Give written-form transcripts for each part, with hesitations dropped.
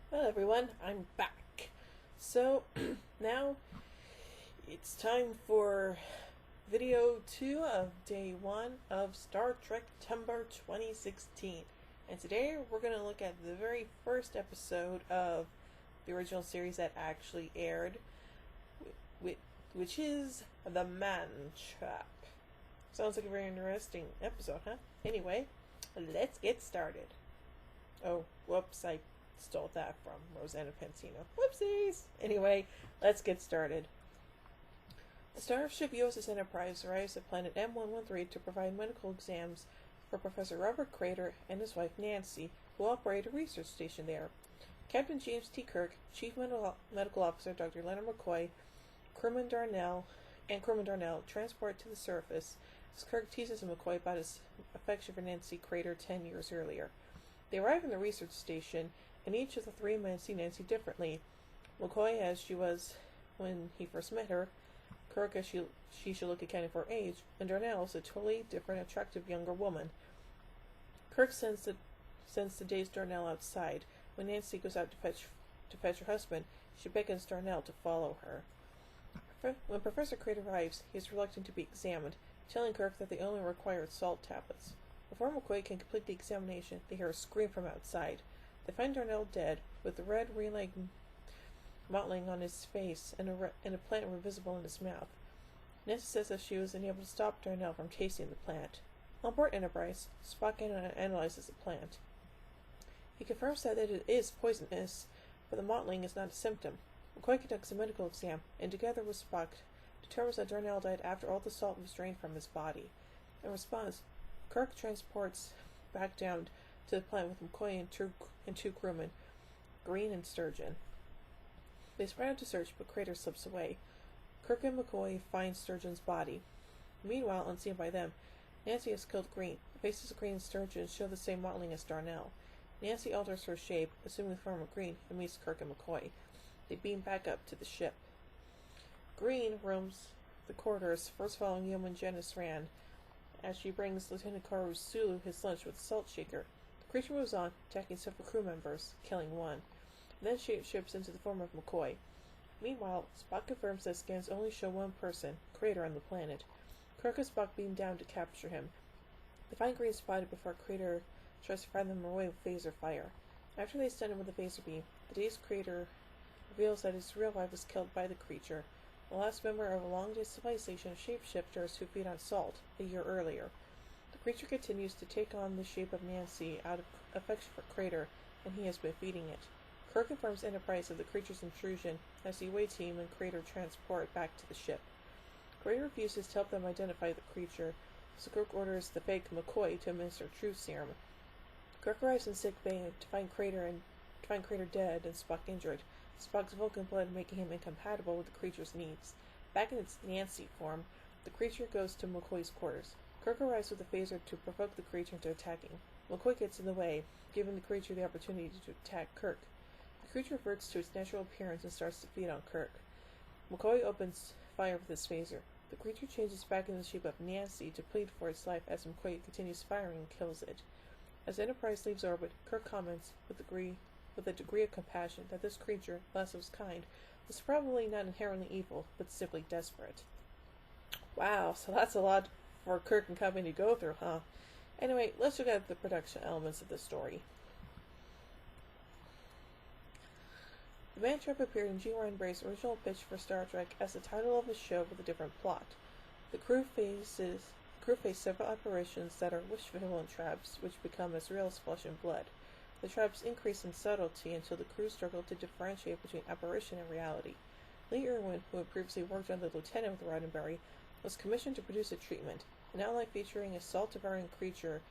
Hello everyone, I'm back. So now it's time for video 2 of day 1 of Star Trek September 2016. And today we're going to look at the very first episode of the original series that actually aired, which is The Man Trap. Sounds like a very interesting episode, huh? Anyway, let's get started. Oh, whoops, I stole that from Rosanna Pansino. Whoopsies! Anyway, let's get started. The starship USS Enterprise arrives at planet M113 to provide medical exams for Professor Robert Crater and his wife Nancy, who operate a research station there. Captain James T. Kirk, Chief Medical Officer Dr. Leonard McCoy, Crewman Darnell transport to the surface as Kirk teases McCoy about his affection for Nancy Crater 10 years earlier. They arrive in the research station, and each of the three men see Nancy differently. McCoy as she was when he first met her, Kirk as she should look accounting for her age, and Darnell as a totally different, attractive younger woman. Kirk sends the dazed Darnell outside. When Nancy goes out to fetch her husband, she beckons Darnell to follow her. When Professor Crate arrives, he is reluctant to be examined, telling Kirk that they only require salt tablets. Before McCoy can complete the examination, they hear a scream from outside. They find Darnell dead, with the red relay mottling on his face and a plant visible in his mouth. Nancy says that she was unable to stop Darnell from tasting the plant. On board Enterprise, Spock analyzes the plant. He confirms that it is poisonous, but the mottling is not a symptom. McCoy conducts a medical exam, and together with Spock, determines that Darnell died after all the salt was drained from his body. In response, Kirk transports back down to the plant with McCoy and two crewmen, Green and Sturgeon. They spread out to search, but Crater slips away. Kirk and McCoy find Sturgeon's body. Meanwhile, unseen by them, Nancy has killed Green. The faces of Green and Sturgeon show the same mottling as Darnell. Nancy alters her shape, assuming the form of Green, and meets Kirk and McCoy. They beam back up to the ship. Green roams the corridors, first following yeoman Janice Rand, as she brings Lieutenant Karu Sulu his lunch with a salt shaker. The creature moves on, attacking several crew members, killing one, and then shapeshifts into the form of McCoy. Meanwhile, Spock confirms that scans only show one person, Crater, on the planet. Kirk and Spock beam down to capture him. They find Green spotted before Crater tries to fire them away with phaser fire. After they stun him with a phaser beam, the dazed Crater reveals that his real wife was killed by the creature, the last member of a long-day civilization of shapeshifters who feed on salt, a year earlier. The creature continues to take on the shape of Nancy out of affection for Crater, and he has been feeding it. Kirk informs Enterprise of the creature's intrusion as the away team and Crater transport back to the ship. Crater refuses to help them identify the creature, so Kirk orders the fake McCoy to administer truth serum. Kirk arrives in sickbay to find Crater dead and Spock injured, Spock's Vulcan blood making him incompatible with the creature's needs. Back in its Nancy form, the creature goes to McCoy's quarters. Kirk arrives with a phaser to provoke the creature into attacking. McCoy gets in the way, giving the creature the opportunity to attack Kirk. The creature reverts to its natural appearance and starts to feed on Kirk. McCoy opens fire with his phaser. The creature changes back into the shape of Nancy to plead for its life as McCoy continues firing and kills it. As Enterprise leaves orbit, Kirk comments with a degree of compassion that this creature, last of its kind, was probably not inherently evil, but simply desperate. Wow, so that's a lot for Kirk and company to go through, huh? Anyway, let's look at the production elements of the story. The Man Trap appeared in Gene Roddenberry's original pitch for Star Trek as the title of a show with a different plot. The crew face several apparitions that are wish-fulfillment traps, which become as real as flesh and blood. The traps increase in subtlety until the crew struggle to differentiate between apparition and reality. Lee Irwin, who had previously worked under Lieutenant with Roddenberry, was commissioned to produce a treatment. An outline featuring a salt-devouring creature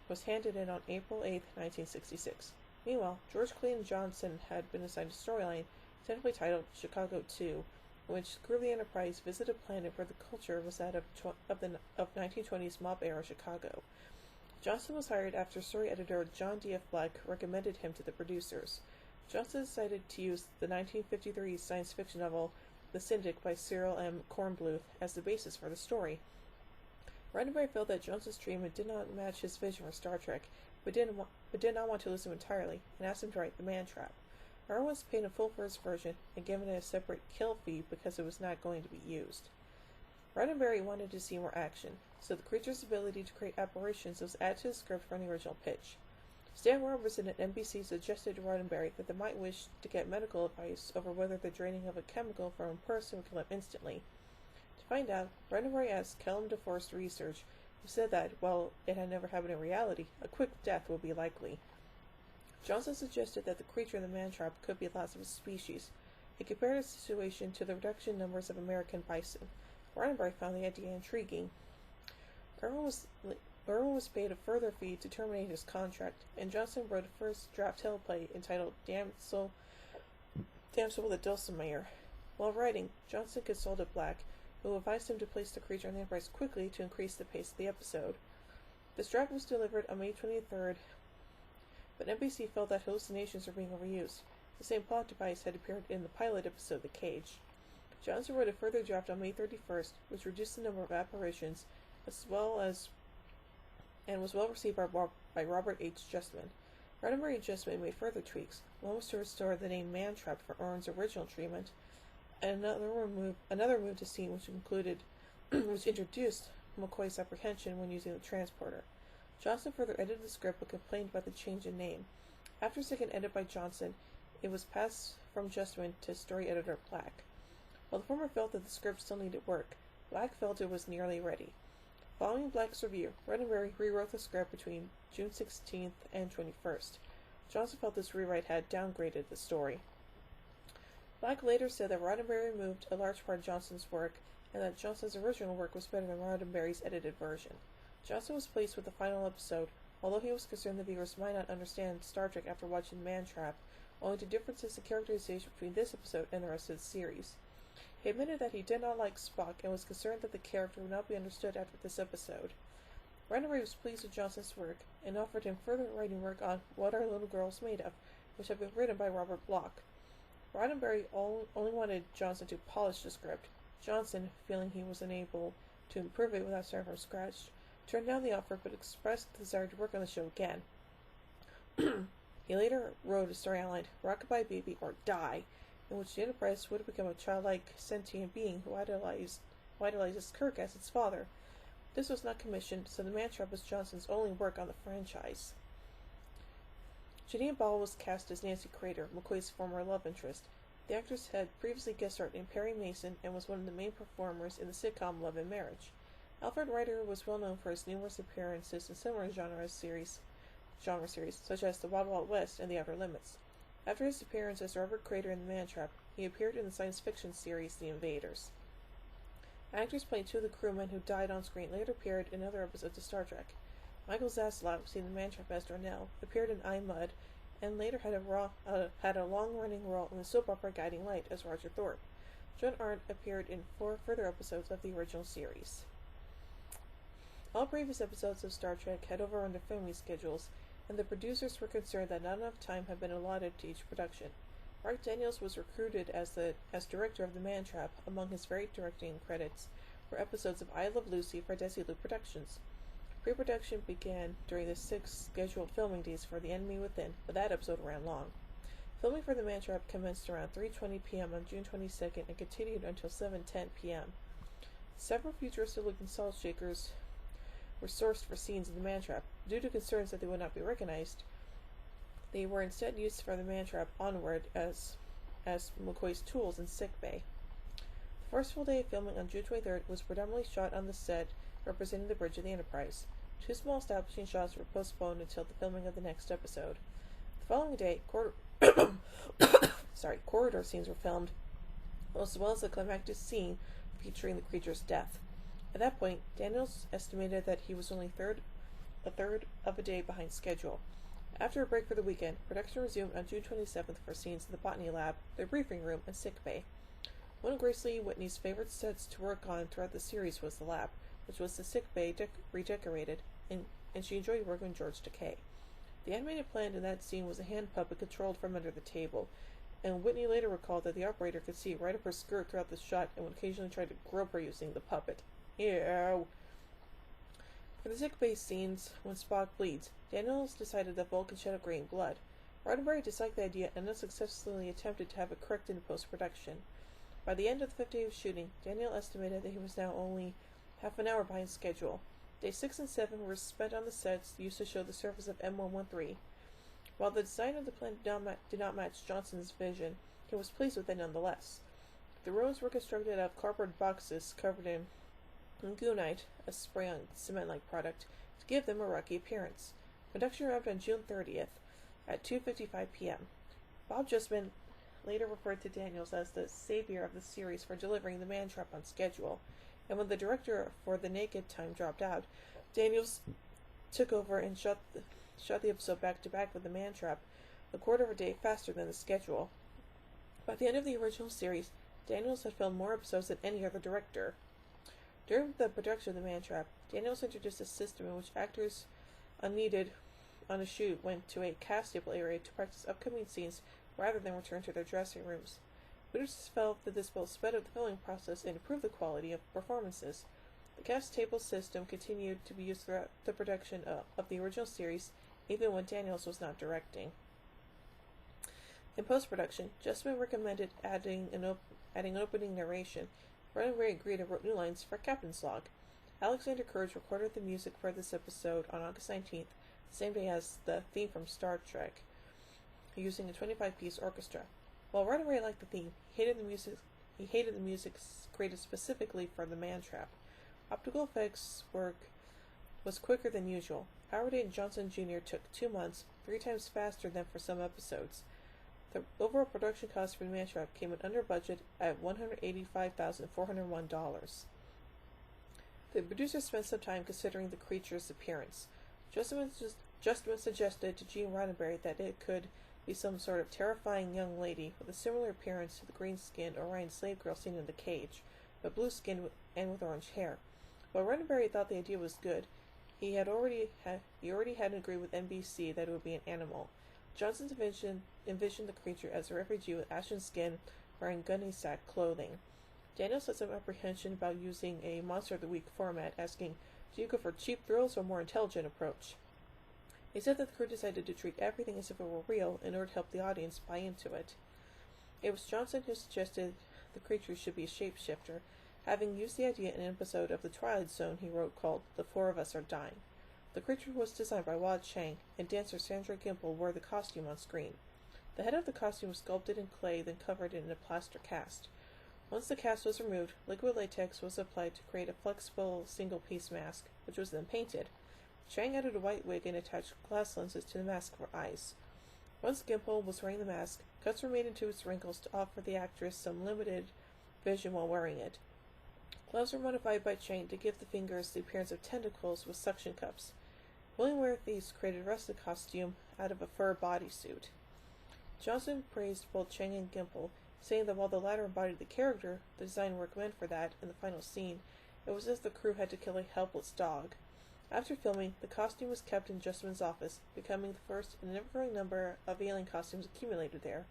was handed in on April 8, 1966. Meanwhile, George Clayton Johnson had been assigned a storyline, tentatively titled Chicago 2, in which the crew of the Enterprise visited a planet where the culture was that of 1920s mob-era Chicago. Johnson was hired after story editor John D. F. Black recommended him to the producers. Johnson decided to use the 1953 science fiction novel The Syndic by Cyril M. Kornbluth as the basis for the story. Roddenberry felt that Johnson's treatment did not match his vision for Star Trek, but did not want to lose him entirely, and asked him to write The Man Trap. Erwin was paid in full for his version and given a separate kill fee because it was not going to be used. Roddenberry wanted to see more action, so the creature's ability to create apparitions was added to the script from the original pitch. Stan Robertson at NBC suggested to Roddenberry that they might wish to get medical advice over whether the draining of a chemical from a person would kill him instantly. To find out, Roddenberry asked Kellum DeForest Research, who said that, while it had never happened in reality, a quick death would be likely. Johnson suggested that the creature in the man-trap could be loss of a species. He compared the situation to the reduction numbers of American bison. Roddenberry found the idea intriguing. Irwin was paid a further fee to terminate his contract, and Johnson wrote a first draft teleplay entitled Damsel with a Dulcimer. While writing, Johnson consulted Black, who advised him to place the creature on the Enterprise quickly to increase the pace of the episode. This draft was delivered on May 23rd, but NBC felt that hallucinations were being overused. The same plot device had appeared in the pilot episode The Cage. Johnson wrote a further draft on May 31st, which reduced the number of apparitions, and was well received by Robert H. Justman. Roddenberry and Justman made further tweaks. One was to restore the name Man-Trap for Irwin's original treatment, and another moved a scene which introduced McCoy's apprehension when using the transporter. Johnson further edited the script but complained about the change in name. After a second edit by Johnson, it was passed from Justman to story editor Black. While the former felt that the script still needed work, Black felt it was nearly ready. Following Black's review, Roddenberry rewrote the script between June 16th and 21st. Johnson felt this rewrite had downgraded the story. Black later said that Roddenberry removed a large part of Johnson's work, and that Johnson's original work was better than Roddenberry's edited version. Johnson was pleased with the final episode, although he was concerned the viewers might not understand Star Trek after watching Man-Trap, owing to differences in characterization between this episode and the rest of the series. He admitted that he did not like Spock and was concerned that the character would not be understood after this episode. Roddenberry was pleased with Johnson's work and offered him further writing work on What Are Little Girls Made Of, which had been written by Robert Bloch. Roddenberry only wanted Johnson to polish the script. Johnson, feeling he was unable to improve it without starting from scratch, turned down the offer but expressed the desire to work on the show again. He later wrote a story outlined Rockabye Baby or Die, in which the Enterprise would have become a childlike, sentient being who idolizes Kirk as its father. This was not commissioned, so the Man-Trap was Johnson's only work on the franchise. Janine Ball was cast as Nancy Crater, McCoy's former love interest. The actress had previously guest starred in Perry Mason and was one of the main performers in the sitcom Love and Marriage. Alfred Reiter was well known for his numerous appearances in similar genre series, such as The Wild Wild West and The Outer Limits. After his appearance as Robert Crater in The Man-Trap, he appeared in the science fiction series The Invaders. Actors playing two of the crewmen who died on screen later appeared in other episodes of Star Trek. Michael Zaslav, seen in The Man-Trap as Darnell, appeared in I, Mud, and later had a long-running role in the soap opera Guiding Light as Roger Thorpe. Joan Arndt appeared in 4 further episodes of the original series. All previous episodes of Star Trek had overrun their filming schedules, and the producers were concerned that not enough time had been allotted to each production. Mark Daniels was recruited as director of The Man-Trap. Among his varied directing credits were episodes of I Love Lucy for Desilu Productions. Pre-production began during the 6 scheduled filming days for The Enemy Within, but that episode ran long. Filming for The Man-Trap commenced around 3:20 p.m. on June 22nd and continued until 7:10 p.m. Several futuristic-looking salt shakers were sourced for scenes in The Man-Trap. Due to concerns that they would not be recognized, they were instead used for The Man-Trap Onward as McCoy's tools in sickbay. The first full day of filming on June 23rd was predominantly shot on the set representing the bridge of the Enterprise. 2 small establishing shots were postponed until the filming of the next episode. The following day, corridor scenes were filmed, as well as a climactic scene featuring the creature's death. At that point, Daniels estimated that he was only a third of a day behind schedule. After a break for the weekend, production resumed on June 27th for scenes in the botany lab, the briefing room, and sick bay. One of Grace Lee Whitney's favorite sets to work on throughout the series was the lab, which was the sick bay redecorated, and she enjoyed working with George Takei. The animated plant in that scene was a hand puppet controlled from under the table, and Whitney later recalled that the operator could see right up her skirt throughout the shot and would occasionally try to grope her using the puppet. Ew. For the sick bay scenes, when Spock bleeds, Daniels decided that Vulcan shed up green blood. Roddenberry disliked the idea and unsuccessfully attempted to have it corrected in post-production. By the end of the 5th day of shooting, Daniel estimated that he was now only half an hour behind schedule. Days 6 and 7 were spent on the sets used to show the surface of M113. While the design of the plane did not match Johnson's vision, he was pleased with it nonetheless. The roads were constructed out of cardboard boxes covered in gunite, a spray-on cement-like product, to give them a rocky appearance. Production wrapped on June 30th at 2:55 p.m. Bob Justman later referred to Daniels as the savior of the series for delivering the man trap on schedule, and when the director for The Naked time dropped out, Daniels took over and shot the episode back-to-back with the man trap, a quarter of a day faster than the schedule. By the end of the original series, Daniels had filmed more episodes than any other director. During the production of the man trap, Daniels introduced a system in which actors unneeded on a shoot went to a cast table area to practice upcoming scenes rather than return to their dressing rooms. Producers felt that this both sped up the filming process and improved the quality of performances. The cast table system continued to be used throughout the production of the original series, even when Daniels was not directing. In post-production, Justman recommended adding an opening narration. Roddenberry agreed and wrote new lines for Captain's Log. Alexander Courage recorded the music for this episode on August 19th, the same day as the theme from Star Trek, using a 25-piece orchestra. While Roddenberry liked the theme, he hated the music created specifically for the man trap. Optical effects work was quicker than usual. Howard A. Johnson Jr. took 2 months, 3 times faster than for some episodes. The overall production cost for the man trap came in under budget at $185,401. The producers spent some time considering the creature's appearance. Justman suggested to Gene Roddenberry that it could be some sort of terrifying young lady with a similar appearance to the green-skinned Orion slave girl seen in The Cage, but blue-skinned and with orange hair. While Roddenberry thought the idea was good, he already had agreed with NBC that it would be an animal. Johnson envisioned the creature as a refugee with ashen skin, wearing gunny sack clothing. Daniels had some apprehension about using a Monster of the Week format, asking, "Do you go for cheap thrills or more intelligent approach?" He said that the crew decided to treat everything as if it were real in order to help the audience buy into it. It was Johnson who suggested the creature should be a shapeshifter, having used the idea in an episode of The Twilight Zone he wrote called The Four of Us Are Dying. The creature was designed by Wad Chang, and dancer Sandra Gimple wore the costume on screen. The head of the costume was sculpted in clay, then covered in a plaster cast. Once the cast was removed, liquid latex was applied to create a flexible single-piece mask, which was then painted. Chang added a white wig and attached glass lenses to the mask for eyes. Once Gimple was wearing the mask, cuts were made into its wrinkles to offer the actress some limited vision while wearing it. Gloves were modified by Chang to give the fingers the appearance of tentacles with suction cups. William Werthies created the rest of the costume out of a fur bodysuit. Johnson praised both Chang and Gimple, saying that while the latter embodied the character, the design work meant for that, in the final scene, it was as if the crew had to kill a helpless dog. After filming, the costume was kept in Justman's office, becoming the first in an ever-growing number of alien costumes accumulated there.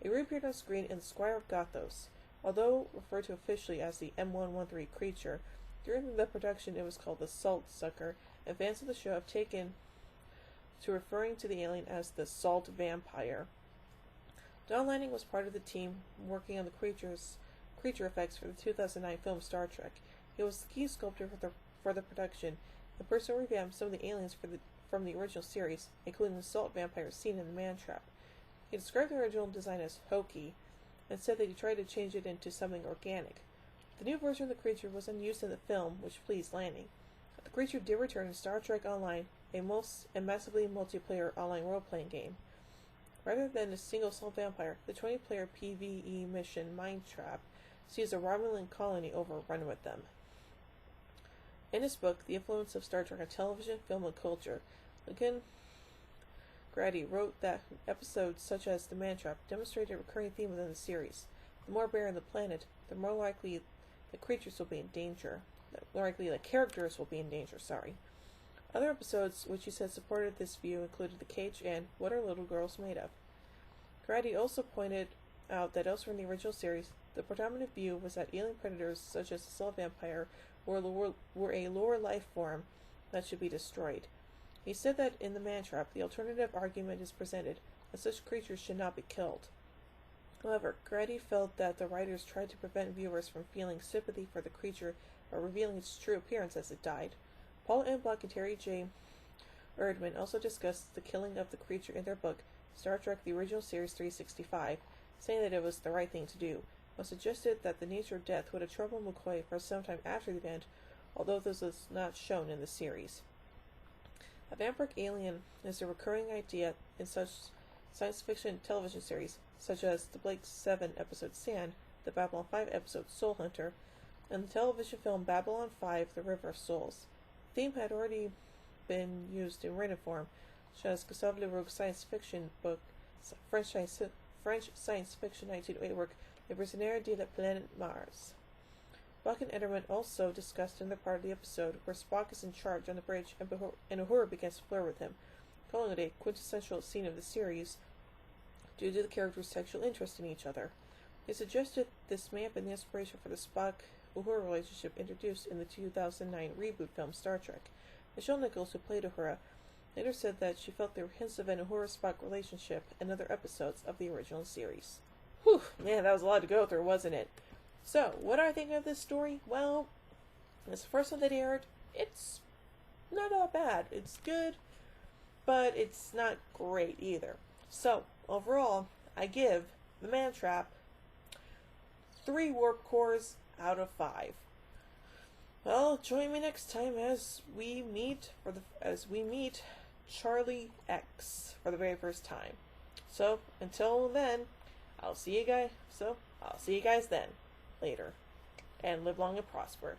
It reappeared on screen in The Squire of Gothos. Although referred to officially as the M113 creature, during the production it was called the Salt Sucker, and fans of the show have taken to referring to the alien as the Salt Vampire. Don Lanning was part of the team working on the creature effects for the 2009 film Star Trek. He was the key sculptor for the production, and personally revamped some of the aliens from the original series, including the Salt Vampire seen in the man trap. He described the original design as hokey, and said that he tried to change it into something organic. The new version of the creature was unused in the film, which pleased Lanning. The creature did return in Star Trek Online, a massively multiplayer online role-playing game. Rather than a single Salt Vampire, the 20-player PvE mission Mind Trap sees a Romulan colony overrun with them. In his book, The Influence of Star Trek on Television, Film, and Culture, Lincoln Grady wrote that episodes such as The Man Trap demonstrated a recurring theme within the series. The more barren the planet, the more likely the creatures will be in danger. The more likely the characters will be in danger, Other episodes which he said supported this view included The Cage and What Are Little Girls Made Of? Grady also pointed out that elsewhere in the original series, the predominant view was that alien predators such as the Salt Vampire were a lower life form that should be destroyed. He said that in The Man Trap, the alternative argument is presented. and such creatures should not be killed. However, Grady felt that the writers tried to prevent viewers from feeling sympathy for the creature by revealing its true appearance as it died. Paul M. Block and Terry J. Erdman also discussed the killing of the creature in their book, Star Trek The Original Series 365, saying that it was the right thing to do, but suggested that the nature of death would have troubled McCoy for some time after the event, although this was not shown in the series. A vampiric alien is a recurring idea in such science fiction television series, such as the Blake 7 episode Sand, the Babylon 5 episode Soul Hunter, and the television film Babylon 5 The River of Souls. The theme had already been used in written form, such as Gustave Le Roux's science fiction book, French science fiction 1908 work, Le Prisonnier de la Planète Mars. Buck and Ederman also discussed in the part of the episode where Spock is in charge on the bridge and Uhura begins to flirt with him, calling it a quintessential scene of the series due to the characters' sexual interest in each other. They suggested this may have been the inspiration for the Spock-Uhura relationship introduced in the 2009 reboot film Star Trek. Michelle Nichols, who played Uhura, later said that she felt there were hints of an Uhura-Spock relationship in other episodes of the original series. Whew, man, that was a lot to go through, wasn't it? So, what do I think of this story? Well, it's the first one that aired. It's not that bad. It's good, but it's not great either. So, overall, I give The Man Trap 3 warp cores out of 5. Well, join me next time as we meet Charlie X for the very first time. So, until then, I'll see you guys then. Later. And live long and prosper.